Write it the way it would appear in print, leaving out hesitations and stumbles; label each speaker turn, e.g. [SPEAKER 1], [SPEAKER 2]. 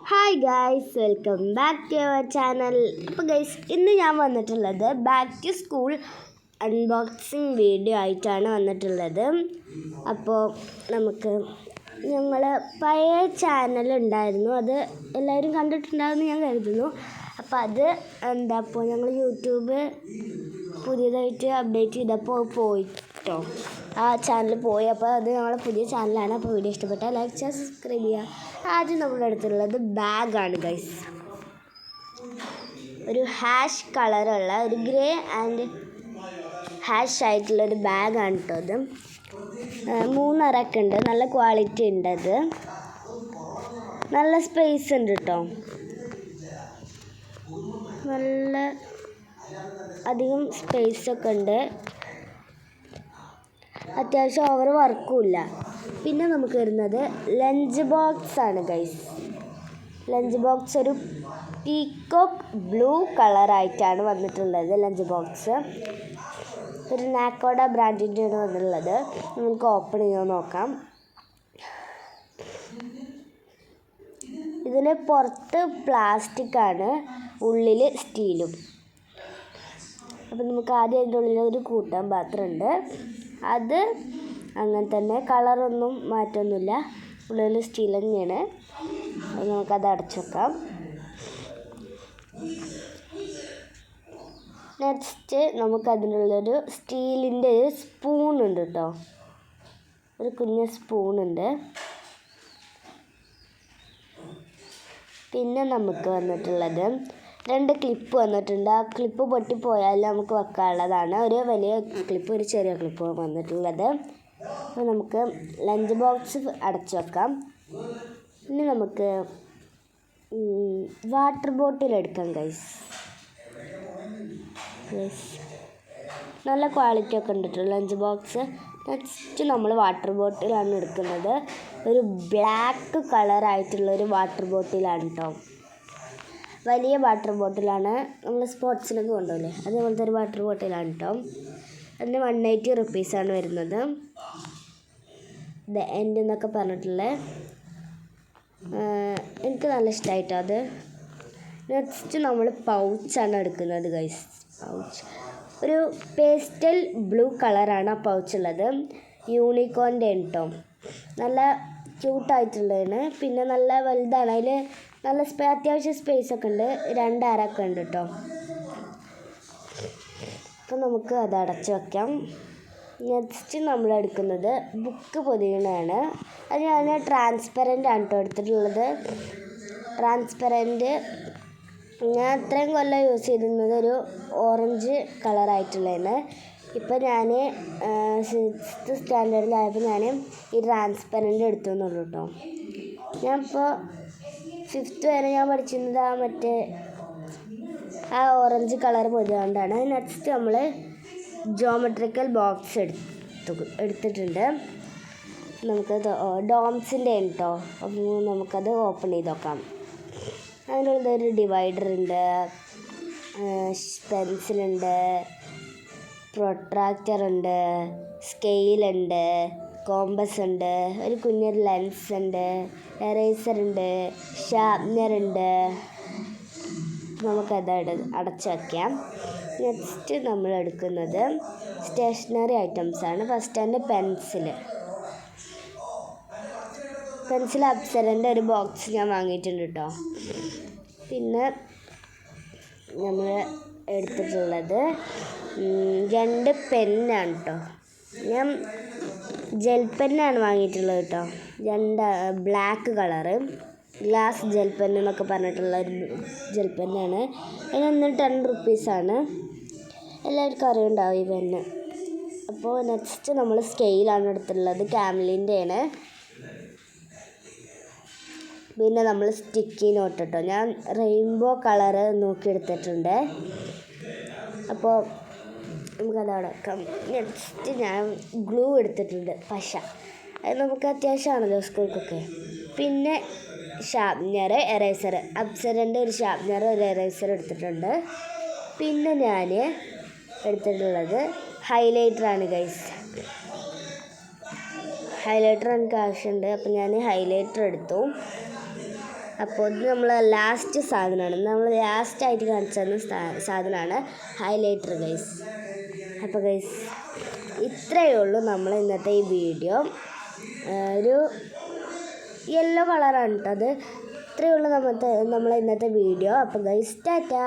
[SPEAKER 1] Hi guys, welcome back to our channel. അപ്പോൾ guys, ഇന്ന് ഞാൻ വന്നിട്ടുള്ളത് back to school unboxing video ആയിട്ടാണ് വന്നിട്ടുള്ളത്. അപ്പോൾ ഞങ്ങൾ പഴയ ചാനൽ ഉണ്ടായിരുന്നു, അത് എല്ലാവരും കണ്ടിട്ടുണ്ടാകുമെന്ന് ഞാൻ കരുതുന്നു. അപ്പോൾ അപ്പോൾ ഞങ്ങൾ യൂട്യൂബ് പുതിയതായിട്ട് അപ്ഡേറ്റ് ചെയ്തപ്പോൾ പോയിട്ടോ, ആ ചാനൽ പോയി. അപ്പോൾ അത് ഞങ്ങളുടെ പുതിയ ചാനലാണ്. അപ്പോൾ വീഡിയോ ഇഷ്ടപ്പെട്ടാൽ ലൈക്ക് ചെയ്യുക, സബ്സ്ക്രൈബ് ചെയ്യുക. ആദ്യം നമ്മുടെ അടുത്തുള്ളത് ബാഗാണ് ഗൈസ്. ഒരു ഹാഷ് കളറുള്ള ഒരു ഗ്രേ ആൻഡ് ഹാഷ് ആയിട്ടുള്ളൊരു ബാഗാണ് കേട്ടോ അത്. 3 അറയൊക്കെ ഉണ്ട്, നല്ല ക്വാളിറ്റി ഉണ്ട്. അത് നല്ല സ്പേസ് ഉണ്ട് കേട്ടോ, നല്ല അധികം സ്പേസൊക്കെ ഉണ്ട്. അത്യാവശ്യം ഓവർ വർക്കും ഇല്ല. പിന്നെ നമുക്ക് വരുന്നത് ലഞ്ച് ബോക്സ് ആണ് ഗൈസ്. ലഞ്ച് ബോക്സ് ഒരു പീക്കോക്ക് ബ്ലൂ കളറായിട്ടാണ് വന്നിട്ടുള്ളത്. ലഞ്ച് ബോക്സ് ഒരു നാക്കോഡ ബ്രാൻഡിൻ്റെയാണ് വന്നിട്ടുള്ളത്. നമുക്ക് ഓപ്പൺ ചെയ്യാൻ നോക്കാം. ഇതിന് പുറത്ത് പ്ലാസ്റ്റിക് ആണ്, ഉള്ളിൽ സ്റ്റീലും. അപ്പം നമുക്ക് ആദ്യം അതിൻ്റെ ഉള്ളിൽ ഒരു കൂട്ടാൻ പാത്രമുണ്ട്. അത് അങ്ങനെ തന്നെ, കളറൊന്നും മാറ്റമൊന്നുമില്ല, ഉള്ളിൽ സ്റ്റീൽ തന്നെയാണ്. നമുക്കത് അടച്ചു വെക്കാം. നെക്സ്റ്റ് നമുക്കതിനുള്ളൊരു സ്റ്റീലിൻ്റെ ഒരു സ്പൂണുണ്ട് കേട്ടോ, ഒരു കുഞ്ഞ് സ്പൂണുണ്ട്. പിന്നെ നമുക്ക് വന്നിട്ടുള്ളത് 2 ക്ലിപ്പ് വന്നിട്ടുണ്ട്. ആ ക്ലിപ്പ് പൊട്ടിപ്പോയാൽ നമുക്ക് വെക്കാനുള്ളതാണ്. ഒരു വലിയ ക്ലിപ്പ്, ഒരു ചെറിയ ക്ലിപ്പ് വന്നിട്ടുള്ളത്. അപ്പോൾ നമുക്ക് ലഞ്ച് ബോക്സ് അടച്ചു വെക്കാം. പിന്നെ നമുക്ക് വാട്ടർ ബോട്ടിൽ എടുക്കാം ഗൈസ്. നല്ല ക്വാളിറ്റി ഒക്കെ ഉണ്ട് കേട്ടോ ലഞ്ച് ബോക്സ്. നെക്സ്റ്റ് നമ്മൾ വാട്ടർ ബോട്ടിലാണ് എടുക്കുന്നത്. ഒരു ബ്ലാക്ക് കളറായിട്ടുള്ളൊരു വാട്ടർ ബോട്ടിലാണ് കേട്ടോ. വലിയ വാട്ടർ ബോട്ടിലാണ്, നമ്മൾ സ്പോർട്സിനൊക്കെ കൊണ്ടുപോകില്ലേ, അതേപോലത്തെ ഒരു വാട്ടർ ബോട്ടിലാണ് കേട്ടോ. അതിന് 180 റുപ്പീസാണ് വരുന്നത്. ദ എൻഡ് എന്നൊക്കെ പറഞ്ഞിട്ടുള്ളത്. എനിക്ക് നല്ല ഇഷ്ടമായിട്ടോ അത്. നെക്സ്റ്റ് നമ്മൾ പൗച്ചാണ് എടുക്കുന്നത് ഗൈസ്. പൗച്ച് ഒരു പേസ്റ്റൽ ബ്ലൂ കളറാണ് ആ പൗച്ചുള്ളത്. യൂണിക്കോണിൻ്റെ കേട്ടോ, നല്ല ക്യൂട്ടായിട്ടുള്ളതാണ്. പിന്നെ നല്ല വലുതാണ്, അതിൽ നല്ല അത്യാവശ്യം സ്പേസൊക്കെ ഉണ്ട്. 2 അറയൊക്കെ ഉണ്ട് കേട്ടോ. അപ്പോൾ നമുക്ക് അത് അടച്ചു വയ്ക്കാം. നെക്സ്റ്റ് നമ്മൾ എടുക്കുന്നത് ബുക്ക് പൊതിയണതാണ്. അത് ഞാൻ ട്രാൻസ്പെറൻ്റ് ആണ് കേട്ടോ എടുത്തിട്ടുള്ളത്. ട്രാൻസ്പെറൻറ്റ് ഞാൻ അത്രയും കൊല്ലം യൂസ് ചെയ്തിരുന്നത് ഒരു ഓറഞ്ച് കളറായിട്ടുള്ളതാണ്. ഇപ്പം ഞാൻ 6th സ്റ്റാൻഡേർഡിലായപ്പോൾ ഞാൻ ഈ ട്രാൻസ്പെറൻ്റ് എടുത്തു എന്നുള്ളൂ കേട്ടോ. ഞാൻ ഇപ്പോൾ 5th വരെ ഞാൻ പഠിച്ചിരുന്നത് ആ ഓറഞ്ച് കളർ പൊതിയാണ്ടാണ്. നെക്സ്റ്റ് നമ്മൾ ജോമെട്രിക്കൽ ബോക്സ് എടുത്തിട്ടുണ്ട്. നമുക്കത് ഡോംസിൻ്റെ കേട്ടോ. അപ്പോൾ നമുക്കത് ഓപ്പൺ ചെയ്ത് നോക്കാം. അതിനുള്ളൊരു ഡിവൈഡർ ഉണ്ട്, പെൻസിലുണ്ട്, പ്രൊട്രാക്ടർ ഉണ്ട്, സ്കെയിലുണ്ട്, കോമ്പസ് ഉണ്ട്, ഒരു കുഞ്ഞൊരു ലെൻസ് ഉണ്ട്, എറേസർ ഉണ്ട്, ഷാർപ്നർ ഉണ്ട്. നമുക്കത് അടച്ചു വയ്ക്കാം. നെക്സ്റ്റ് നമ്മൾ എടുക്കുന്നത് സ്റ്റേഷനറി ഐറ്റംസാണ്. ഫസ്റ്റ് പെൻസിൽ അപ്സരൻ്റെ ഒരു ബോക്സ് ഞാൻ വാങ്ങിയിട്ടുണ്ട് കേട്ടോ. പിന്നെ നമ്മൾ എടുത്തിട്ടുള്ളത് 2 പെന്നാണ് കേട്ടോ. ഞാൻ ജെൽ പെന്നാണ് വാങ്ങിയിട്ടുള്ളത് കേട്ടോ. 2 black colour glass gel pen എന്നൊക്കെ പറഞ്ഞിട്ടുള്ള ഒരു ജെൽ പെന്നാണ്. അതിന് 10 റുപ്പീസാണ്. എല്ലാവർക്കും അറിയുണ്ടാവും ഈ പെന്ന്. അപ്പോൾ നെക്സ്റ്റ് നമ്മൾ സ്കെയിലാണ് എടുത്തിട്ടുള്ളത്, ക്യാമലിൻ്റെയാണ്. പിന്നെ നമ്മൾ സ്റ്റിക്കി നോട്ട് കേട്ടോ, ഞാൻ റെയിൻബോ കളറ് നോക്കി എടുത്തിട്ടുണ്ട്. അപ്പോൾ നമുക്കതവിടെ വെക്കാം. നെക്സ്റ്റ് ഞാൻ ഗ്ലൂ എടുത്തിട്ടുണ്ട്, പശ. അത് നമുക്ക് അത്യാവശ്യമാണല്ലോ സ്കൂൾക്കൊക്കെ. പിന്നെ ഷാർപ്നർ, എറേസർ, അപ്സരൻ്റെ ഒരു ഷാർപ്നർ, ഒരു എറേസർ എടുത്തിട്ടുണ്ട്. പിന്നെ ഞാൻ എടുത്തിട്ടുള്ളത് ഹൈലൈറ്ററാണ് ഗൈസ്. ഹൈലൈറ്റർ എനിക്ക് ആവശ്യമുണ്ട്, അപ്പോൾ ഞാൻ ഹൈലൈറ്റർ എടുത്തു. അപ്പോൾ ഇത് നമ്മൾ ലാസ്റ്റ് സാധനമാണ്, നമ്മൾ ലാസ്റ്റായിട്ട് കാണിച്ചു തന്ന സാധനമാണ് ഹൈലൈറ്റർ ഗൈസ്. അപ്പോൾ ഗൈസ് ഇത്രയേ ഉള്ളൂ നമ്മൾ ഇന്നത്തെ ഈ വീഡിയോ. ഒരു യെല്ലോ കളറാണ് കേട്ടോ അത്. ഇത്രയേ ഉള്ളൂ നമ്മളെ ഇന്നത്തെ വീഡിയോ. അപ്പോൾ ഗൈസ് ടാറ്റാ.